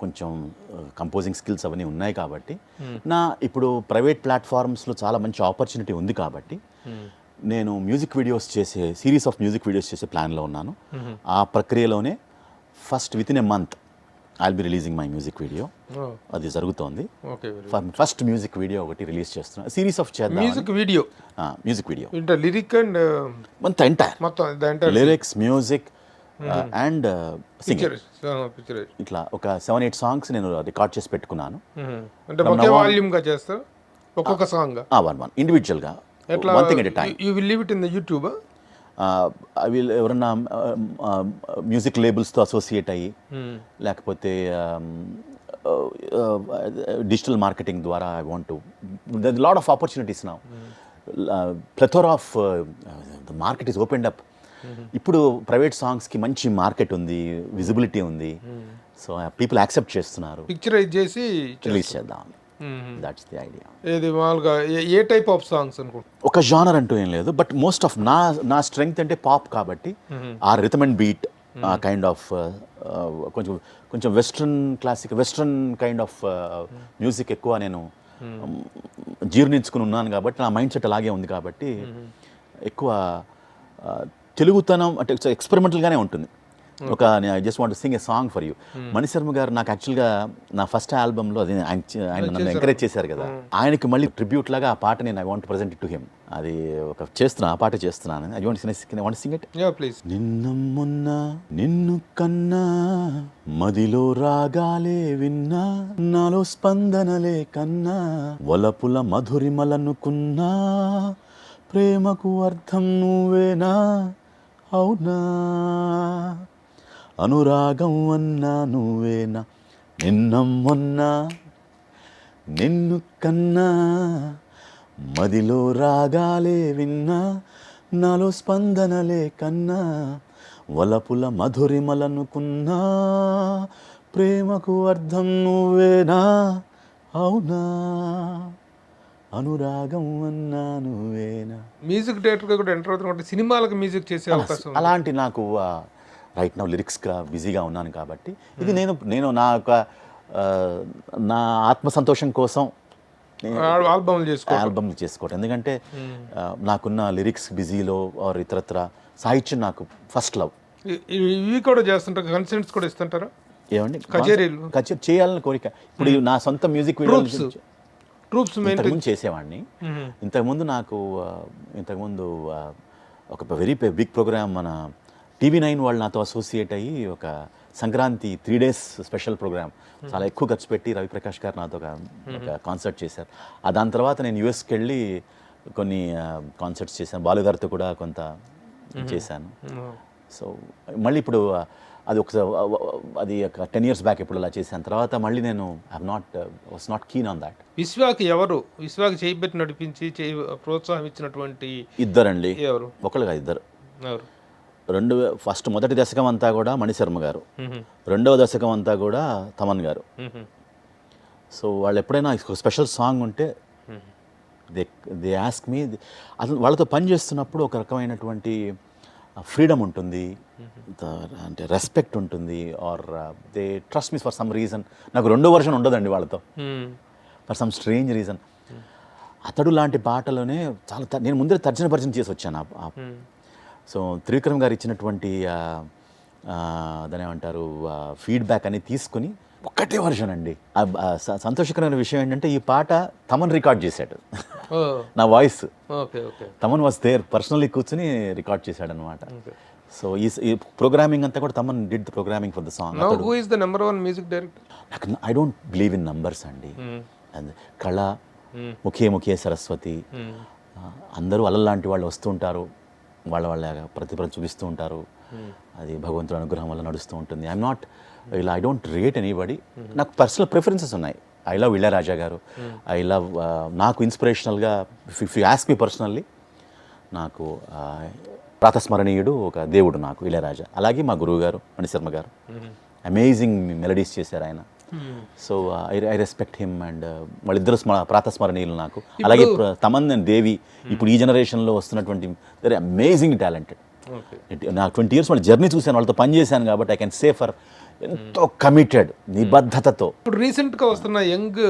కొంచెం కంపోజింగ్ స్కిల్స్ అవన్నీ ఉన్నాయి కాబట్టి, ఇప్పుడు ప్రైవేట్ ప్లాట్ఫామ్స్లో చాలా మంచి ఆపర్చునిటీ ఉంది కాబట్టి నేను music videos series of music videos చేసే ప్లాన్లో ఉన్నాను. ఆ ప్రక్రియలోనే first with in a month I will be releasing my music video, అది జరుగుతోంది. ఫస్ట్ మ్యూజిక్ వీడియో ఒకటి రిలీజ్ చేస్తున్నా, సిరీస్ ఆఫ్ చేద్దాం. మ్యూజిక్ వీడియో లిరిక్ అండ్ మొత్తం లిరిక్స్, మ్యూజిక్ అండ్ సింగింగ్, ఇట్లా ఒక 7-8 సాంగ్స్ నేను రికార్డ్ చేసి పెట్టుకున్నాను. ఒక్కొక్క సాంగ్ ఇండివిజువల్గా, one thing at a time. You will leave it in the YouTube? I will ఎవరన్నా మ్యూజిక్ లేబుల్స్తో అసోసియేట్ అయ్యి, లేకపోతే డిజిటల్ మార్కెటింగ్ ద్వారా I want to, there's a lot of opportunities now. Plethora of the market is opened up. ఇప్పుడు ప్రైవేట్ సాంగ్స్కి మంచి మార్కెట్ ఉంది, విజిబిలిటీ ఉంది. సో పీపుల్ యాక్సెప్ట్ చేస్తున్నారు. పిక్చరైజ్ చేసి రిలీజ్ చేద్దాం, దట్స్ ది ఐడియా. ఇది మామూలుగా ఏ టైప్ ఆఫ్ సాంగ్స్ అనుకుంటా? ఒక జానర్ అంటూ ఏం లేదు, బట్ మోస్ట్ ఆఫ్ నా స్ట్రెంగ్త్ అంటే పాప్ కాబట్టి, ఆ rhythm and beat, kind of కొంచెం వెస్ట్రన్ కైండ్ ఆఫ్ మ్యూజిక్ ఎక్కువ నేను జీర్ణించుకుని ఉన్నాను కాబట్టి, నా మైండ్ సెట్ అలాగే ఉంది కాబట్టి ఎక్కువ తెలుగుతనం అంటే ఎక్స్పెరిమెంటల్గానే ఉంటుంది. ఒక I just want sing a song for you. Manisharma garu నాకు యాక్చువల్గా నా ఫస్ట్ ఆల్బంలో అది ఆయన నన్ను ఎంకరేజ్ చేశారు కదా, ఆయనకి మళ్ళీ ట్రిబ్యూట్ లాగా ఆ పాట నేను I want present to him. అది ఒక ఆ పాట చేస్తున్నాను. I want sing it. Please. నిన్న మొన్న నిన్ను కన్నా మదిలో రాగాలే విన్నా, నాలో స్పందనలే కన్నా వలపుల మధురిమలనుకున్నా, ప్రేమకు అర్థం నువ్వేనా అవునా, అనురాగం అన్నా నువ్వేనా, నిన్న మొన్న నిన్ను కన్నా మదిలో రాగాలే విన్నా, నాలో స్పందనలే కన్నా వలపుల మధురిమలనుకున్నా, ప్రేమకు అర్థం నువ్వేనా అవునా, అనురాగం అన్నా నువ్వేనా. మ్యూజిక్ డైరెక్టర్గా కూడా ఎంటర్ అవుతున్నట్టు సినిమాలకు మ్యూజిక్ చేసే అవకాశం ఉంది. అలాంటి నాకు రైట్ నౌ లిరిక్స్గా బిజీగా ఉన్నాను కాబట్టి ఇది నేను నా యొక్క నా ఆత్మసంతోషం కోసం ఆల్బమ్లు చేసుకోవటం. ఎందుకంటే నాకున్న లిరిక్స్ బిజీలో ఆర్ ఇతరత్ర సాహిత్యం నాకు ఫస్ట్ లవ్. ఇవి కూడా చేస్తుంటారు, కన్సర్ట్స్ కూడా ఇస్తుంటారా? ఏమండి కచేరీలు చేయాలని కోరిక. ఇప్పుడు నా సొంత మ్యూజిక్ వీడియోస్ ట్రూప్స్ ఇంతకుముందు చేసేవాడిని. ఇంతకుముందు ఒక వెరీ బిగ్ ప్రోగ్రామ్ మన TV9 వాళ్ళు నాతో అసోసియేట్ అయ్యి ఒక సంక్రాంతి 3 days స్పెషల్ ప్రోగ్రామ్ చాలా ఎక్కువ ఖర్చు పెట్టి రవిప్రకాష్ గారు నాతో ఒక కాన్సర్ట్ చేశారు. దాని తర్వాత నేను యూఎస్కి వెళ్ళి కొన్ని కాన్సర్ట్స్ చేశాను, బాలుగారితో కూడా కొంత చేశాను. సో మళ్ళీ ఇప్పుడు అది ఒక 10 years బ్యాక్ ఇప్పుడు అలా చేశాను. తర్వాత మళ్ళీ నేను was not keen on that. విశ్వాకి చేయబెట్టి నడిపించి ప్రోత్సాహం ఇచ్చినటువంటి ఇద్దరండి. ఎవరు? ఒకళ్ళుగా ఇద్దరు. ఎవరు? మొదటి దశకం అంతా కూడా మణిశర్మ గారు, రెండవ దశకం అంతా కూడా తమన్ గారు. సో వాళ్ళు ఎప్పుడైనా స్పెషల్ సాంగ్ ఉంటే దే ఆస్క్ మీ. అసలు వాళ్ళతో పని చేస్తున్నప్పుడు ఒక రకమైనటువంటి ఫ్రీడమ్ ఉంటుంది, అంటే రెస్పెక్ట్ ఉంటుంది, are they trust me for some reason. నాకు రెండో వర్షన్ ఉండదండి వాళ్ళతో, ఫర్ సమ్ స్ట్రేంజ్ రీజన్. అతడు లాంటి పాటలోనే చాలా నేను ముందే తర్జన చేసి వచ్చాను. సో త్రివిక్రమ్ గారు ఇచ్చినటువంటి దాని ఏమంటారు ఫీడ్బ్యాక్ అనేది తీసుకుని ఒక్కటే వర్షన్ అండి. సంతోషకరమైన విషయం ఏంటంటే ఈ పాట తమన్ రికార్డ్ చేశాడు. నా voice Thaman was there, personally కూర్చుని రికార్డ్ చేశాడు అనమాట. సో ఈ ప్రోగ్రామింగ్ అంతా కూడా Thaman did the programming for the song. Who is the number 1 music director? I don't believe in numbers అండి. కళ ముఖే సరస్వతి, అందరూ అల్లలాంటి వాళ్ళు వస్తుంటారు, వాళ్ళ ప్రతిభను చూపిస్తూ ఉంటారు. అది భగవంతుడి అనుగ్రహం వల్ల నడుస్తూ ఉంటుంది. I don't rate anybody. నాకు పర్సనల్ ప్రిఫరెన్సెస్ ఉన్నాయి. I love Ilaiyaraaja garu. I love నాకు ఇన్స్పిరేషనల్గా if you ask me personally, నాకు ప్రాతస్మరణీయుడు ఒక దేవుడు నాకు ఇళయరాజా. అలాగే మా గురువు గారు మణిశర్మ గారు అమేజింగ్ మెలడీస్ చేశారు ఆయన. So I respect him and వాళ్ళిద్దరు ప్రాతస్మరణీయులు నాకు. అలాగే తమన్ అండ్ దేవి ఇప్పుడు ఈ జనరేషన్లో వస్తున్నటువంటి వెరీ అమేజింగ్ టాలెంటెడ్. నాకు 20 years వాళ్ళ జర్నీ చూశాను, వాళ్ళతో పని చేశాను కాబట్టి ఐ కెన్ సే ఫర్ ఎంతో కమిటెడ్, నిబద్ధతతో. ఇప్పుడు రీసెంట్గా వస్తున్న యంగ్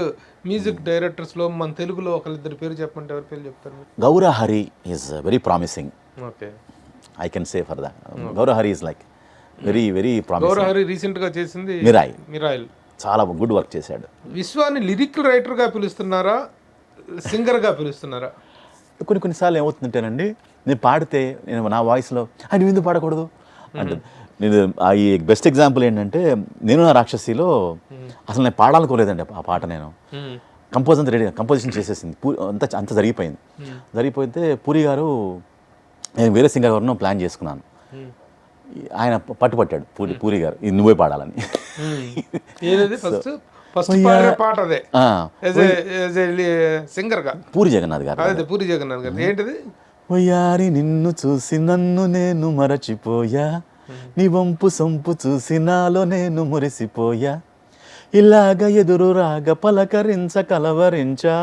మ్యూజిక్ డైరెక్టర్స్లో మన తెలుగులో ఒకరిద్దరు పేరు చెప్పమంటే ఎవరి పేరు చెప్తారు? Gowra Hari is very promising. Okay, I can say for that. Gowra Hari is like very very promising. Gowra Hari రీసెంట్గా చేసింది మిరాయిల్, చాలా గుడ్ వర్క్ చేశాడు. విశ్వాన్ని లిరిక్ రైటర్గా పిలుస్తున్నారా, సింగర్గా పిలుస్తున్నారా? కొన్నిసార్లు ఏమవుతుందంటేనండి, నేను పాడితే నేను నా వాయిస్లో నువ్వు ఎందుకు పాడకూడదు అంటే, నేను ఈ బెస్ట్ ఎగ్జాంపుల్ ఏంటంటే నేను నా రాక్షసిలో అసలు నేను పాడాలనుకోలేదండి ఆ పాట. నేను కంపోజిషన్ చేసేసింది, అంత జరిగిపోతే పూరి గారు, నేను వేరే సింగర్ ఎవరినో ప్లాన్ చేసుకున్నాను. ఆయన పట్టుపట్టాడు పూరి గారు, ఇది నువ్వే పాడాలని. పూరి జగన్నాథ్ గారు ఏంటిది? వయ్యారి నిన్ను చూసి నన్ను నేను మరచిపోయా, నీ వంపు సొంపు చూసి నాలో నేను మురిసిపోయా, ఇలాగ ఎదురు రాగ పలకరించ కలవరించా,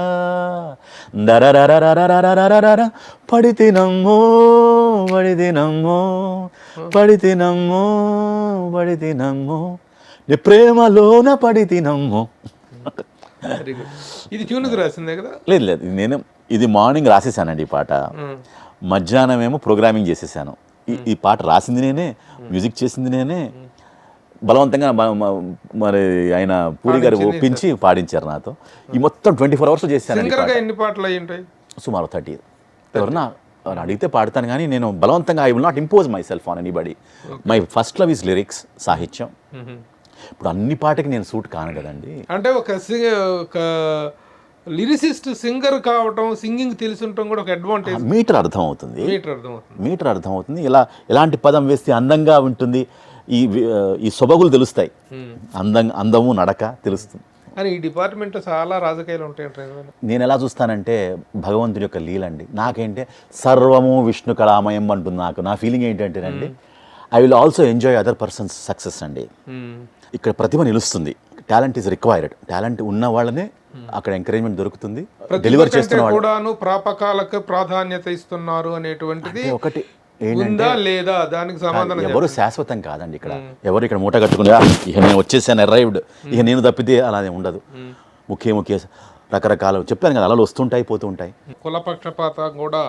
దరరరరరరరరరర పడితినమ్మో నీ ప్రేమలోన పడితినమ్మో. ఇది ట్యూన్కి రాసిందే కదా? లేదు, ఇది మార్నింగ్ రాసేసానండి ఈ పాట. మధ్యాహ్నం ఏమో ప్రోగ్రామింగ్ చేసేసాను. ఈ పాట రాసింది నేనే, మ్యూజిక్ చేసింది నేనే, బలవంతంగా మరి ఆయన పూరి గారు ఒప్పించి పాడించారు నాతో. ఈ మొత్తం 24 hours చేశాను. సింగర్గా ఎన్ని పాటలు అయ్యి ఉంటాయి? సుమారు 30. ఎవరన్నా అడిగితే పాడతాను, కానీ నేను బలవంతంగా I will not impose my self on anybody. My first love is lyrics, సాహిత్యం. ఇప్పుడు అన్ని పాటకి నేను సూట్ కాను కదండి. అంటే ఒక లిరిసిస్ట్ సింగర్ కావటం, సింగింగ్ తెలిసి ఉండటం కూడా ఒక అడ్వాంటేజ్. మీటర్ అర్థం అవుతుంది, మీటర్ అర్థం అవుతుంది. ఎలాంటి పదం వేస్తే అందంగా ఉంటుంది, ఈ సొబగులు తెలుస్తాయి, అందము నడక తెలుస్తుంది. అని ఈ డిపార్ట్మెంట్లో చాలా రాజకీయాలు ఉంటాయి. నేను ఎలా చూస్తానంటే భగవంతుడి యొక్క లీలండి. నాకేంటే సర్వము విష్ణు కళామయం అంటుంది నాకు. నా ఫీలింగ్ ఏంటంటేనండి, I will also enjoy other persons success అండి. ఇక్కడ ప్రతిభ నిలుస్తుంది, టాలెంట్ ఈజ్ రిక్వైర్డ్. టాలెంట్ ఉన్న వాళ్ళనే అక్కడ ఎంకరేజ్మెంట్ దొరుకుతుంది. డెలివర్ చేస్తున్న కూడాను ప్రాపకాలకు ప్రాధాన్యత ఇస్తున్నారు అనేటువంటిది ఒకటి ఉందా లేదా, దానికి సమాధానం ఎవరు శాశ్వతం కాదండి. ఇక్కడ ఎవరు ఇక్కడ మూట కట్టుకుని ఇక నేను వచ్చేసాను అరైవ్డ్, ఇక నేను తప్పితే అలానే ఉండదు. ముఖ్య రకరకాల చెప్పాను కదా, అలలు వస్తుంటాయి పోతూ ఉంటాయి. కులపక్షపాతం కూడా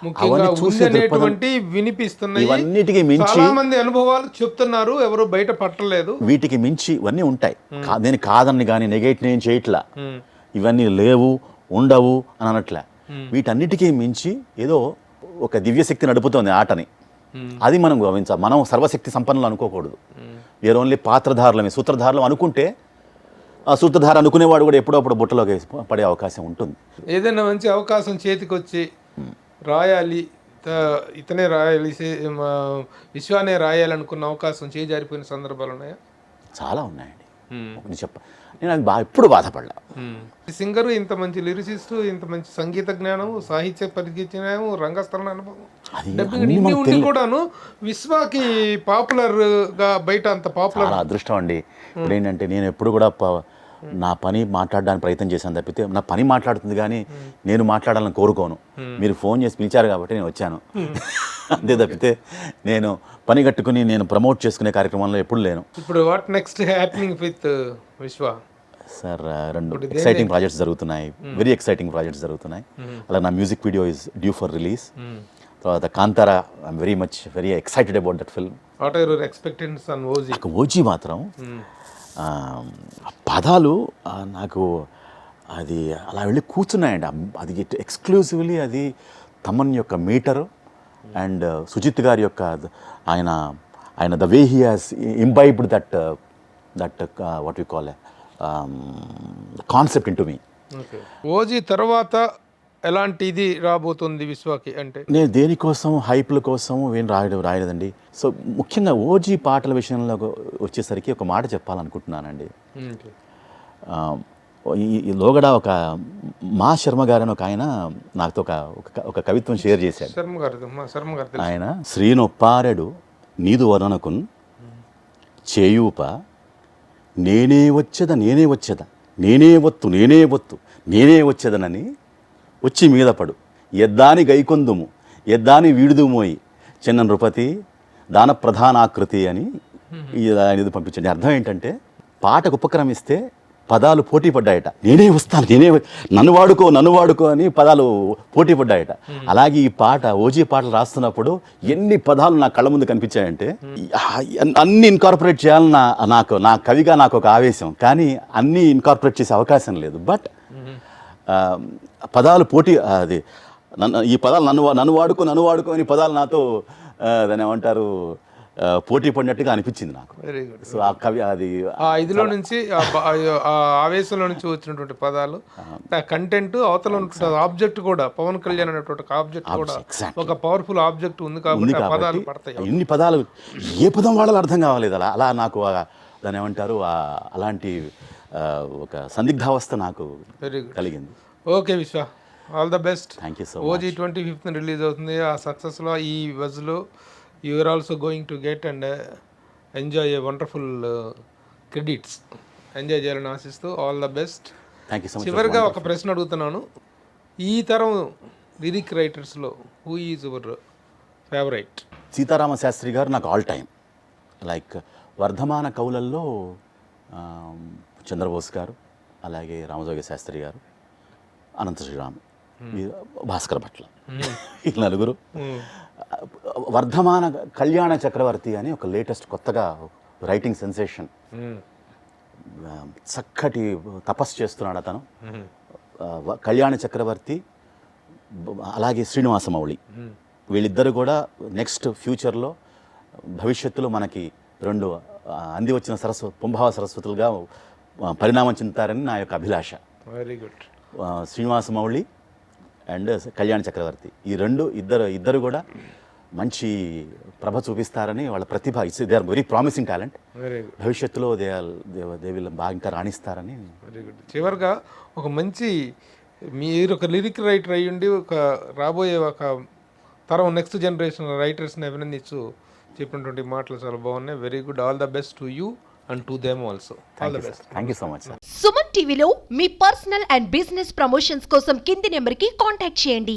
ముఖ్యంగా చూసేటువంటి వినిపిస్తున్నాయి. ఇవన్నిటికి మించి చాలా మంది అనుభవాలు చెప్తున్నారు, ఎవరు బయట పట్టలేదు. వీటికి మించి ఇవన్నీ ఉంటాయి. నేను కాదని కానీ నెగేట్ నేను చేయట్లా, ఇవన్నీ లేవు ఉండవు అని అనట్లే. వీటన్నిటికీ మించి ఏదో ఒక దివ్యశక్తి నడుపుతోంది ఆటని. అది మనం గమనించాలి. మనం సర్వశక్తి సంపన్నులు అనుకోకూడదు. వేరే ఓన్లీ పాత్రధారులమే, సూత్రధారులు అనుకుంటే ఆ సూత్రధార అనుకునేవాడు కూడా ఎప్పుడప్పుడు బుట్టలోకి పడే అవకాశం ఉంటుంది. ఏదైనా మంచి అవకాశం చేతికి వచ్చి రాయాలి, ఇతనే రాయాలి, విశ్వానే రాయాలనుకున్న అవకాశం చేజారిపోయిన సందర్భాలు ఉన్నాయా? చాలా ఉన్నాయండి. నేను అది ఎప్పుడు బాధపడలా. సింగరు ఇంత మంచి లిరిసిస్ట్, ఇంత మంచి సంగీత జ్ఞానం, సాహిత్య పరిజ్ఞానం, రంగస్థల అనుభవం ఇన్ని ఉండి కూడాను విశ్వాకి పాపులర్ గా బయట అంత పాపులర్. చాలా అదృష్టం అండి. ఇప్పుడు ఏంటంటే నేను ఎప్పుడు కూడా నా పని మాట్లాడడానికి ప్రయత్నం చేశాను తప్పితే, నా పని మాట్లాడుతుంది కానీ నేను మాట్లాడాలని కోరుకోను. మీరు ఫోన్ చేసి పిలిచారు కాబట్టి నేను వచ్చాను, అంతే తప్పితే నేను పని కట్టుకుని నేను ప్రమోట్ చేసుకునే కార్యక్రమంలో ఎప్పుడు లేను. ఇప్పుడు what next happening with Vishwa? Sir 2 exciting projects జరుగుతున్నాయి, వెరీ ఎక్సైటింగ్ ప్రాజెక్ట్స్ జరుగుతున్నాయి. అలా నా music video is due for release. తర్వాత Kantara, I'm very excited about that film. What are your expectations on OG? OG మాత్రం పదాలు నాకు అది అలా వెళ్ళి కూర్చున్నాయండి. అది ఎక్స్క్లూజివ్లీ అది తమన్ యొక్క మీటరు అండ్ సుజిత్ గారి యొక్క ఆయన the way he has imbibed that what you call concept in to me. OG తర్వాత ఎలాంటిది రాబోతుంది విశ్వాకి? అంటే నేను దేనికోసం హైప్ల కోసం ఏం రాయలేదండి. సో ముఖ్యంగా ఓజీ పాటల విషయంలో వచ్చేసరికి ఒక మాట చెప్పాలనుకుంటున్నానండి. ఈ లోగడ ఒక మా శర్మ గారు అని ఒక ఆయన నాతో ఒక కవిత్వం షేర్ చేశాడు. ఆయన శ్రీనొప్పారెడు నీదు వర్ణనకున్ చేయూప నేనే వచ్చేదా నేనే వచ్చేదనని వచ్చి మీద పడు ఎద్దాని గైకొందుము ఎద్దాని వీడుదుమోయి చిన్న నృపతి దాన ప్రధానాకృతి అని ఇది పంపించండి. అర్థం ఏంటంటే పాటకు ఉపక్రమిస్తే పదాలు పోటీ పడ్డాయట. నేనే వస్తాను, నన్ను వాడుకో అని పదాలు పోటీ పడ్డాయట. అలాగే ఈ పాట ఓజీ పాటలు రాస్తున్నప్పుడు ఎన్ని పదాలు నా కళ్ళ ముందు కనిపించాయంటే అన్ని ఇన్కార్పొరేట్ చేయాలని నా కవిగా నాకు ఒక ఆవేశం, కానీ అన్నీ ఇన్కార్పొరేట్ చేసే అవకాశం లేదు. బట్ పదాలు పోటీ అది ఈ పదాలు నన్ను వాడుకో అని పదాలు నాతో దాన్ని ఏమంటారు పోటీ పడినట్టుగా అనిపించింది నాకు. Very good. సో ఆ కవి అది ఇదిలో నుంచి ఆవేశంలో నుంచి వచ్చినటువంటి పదాలు, కంటెంట్ అవతల ఆబ్జెక్ట్ కూడా, పవన్ కళ్యాణ్ అనేటువంటి ఆబ్జెక్ట్ కూడా ఒక పవర్ఫుల్ ఆబ్జెక్ట్ ఉంది కాబట్టి పదాలు పడతాయి. ఇన్ని పదాలు ఏ పదం వాడాలో అర్థం కావలేదు. అలా నాకు దాన్ని ఏమంటారు అలాంటి ఒక సందిగ్ధావస్థ నాకు కలిగింది. ఓకే విశ్వ, all the best. Thank you so much. OG 25th release అవుతుంది. ఆ సక్సెస్లో ఈ బజ్లో you are also going to get and enjoy a wonderful credits. Enjoy చేయాలని ఆశిస్తూ all the best. Thank you so much. చివరిగా ఒక ప్రశ్న అడుగుతున్నాను. ఈ తరం లిరిక్ రైటర్స్లో who is your favourite? Sitarama Sastry garu నాకు ఆల్ టైమ్. లైక్ వర్ధమాన కవులల్లో చంద్రబోస్ గారు, అలాగే రామజోగి శాస్త్రి గారు, అనంత శ్రీరామ్, భాస్కర్ భట్ల, ఈ నలుగురు. వర్ధమాన కళ్యాణ చక్రవర్తి అని ఒక లేటెస్ట్ కొత్తగా రైటింగ్ సెన్సేషన్, చక్కటి తపస్సు చేస్తున్నాడు అతను. కళ్యాణ చక్రవర్తి అలాగే శ్రీనివాసమౌళి, వీళ్ళిద్దరు కూడా నెక్స్ట్ ఫ్యూచర్లో భవిష్యత్తులో మనకి రెండు అంది వచ్చిన పుంభావ సరస్వతులుగా పరిణామం చెందుతారని నా యొక్క అభిలాష. Very good. Srinivasamouli and Kalyana Chakravarthy, ఈ ఇద్దరు కూడా మంచి ప్రభ చూపిస్తారని, వాళ్ళ ప్రతిభ they are very promising talent. Very good. భవిష్యత్తులో దే విల్ బాగా ఇంకా రాణిస్తారని. Very good. చివరిగా ఒక మంచి, మీరు ఒక లిరిక్ రైటర్ అయ్యుండి ఒక రాబోయే ఒక తరం నెక్స్ట్ జనరేషన్ రైటర్స్ని అభినందించు చెప్పినటువంటి మాటలు చాలా బాగున్నాయి. Very good. All the best to you and to them also. All the best. Thank you so much sir. Suman టీవీలో మీ పర్సనల్ అండ్ బిజినెస్ ప్రమోషన్స్ కోసం కింది నెంబర్కి కాంటాక్ట్ చేయండి.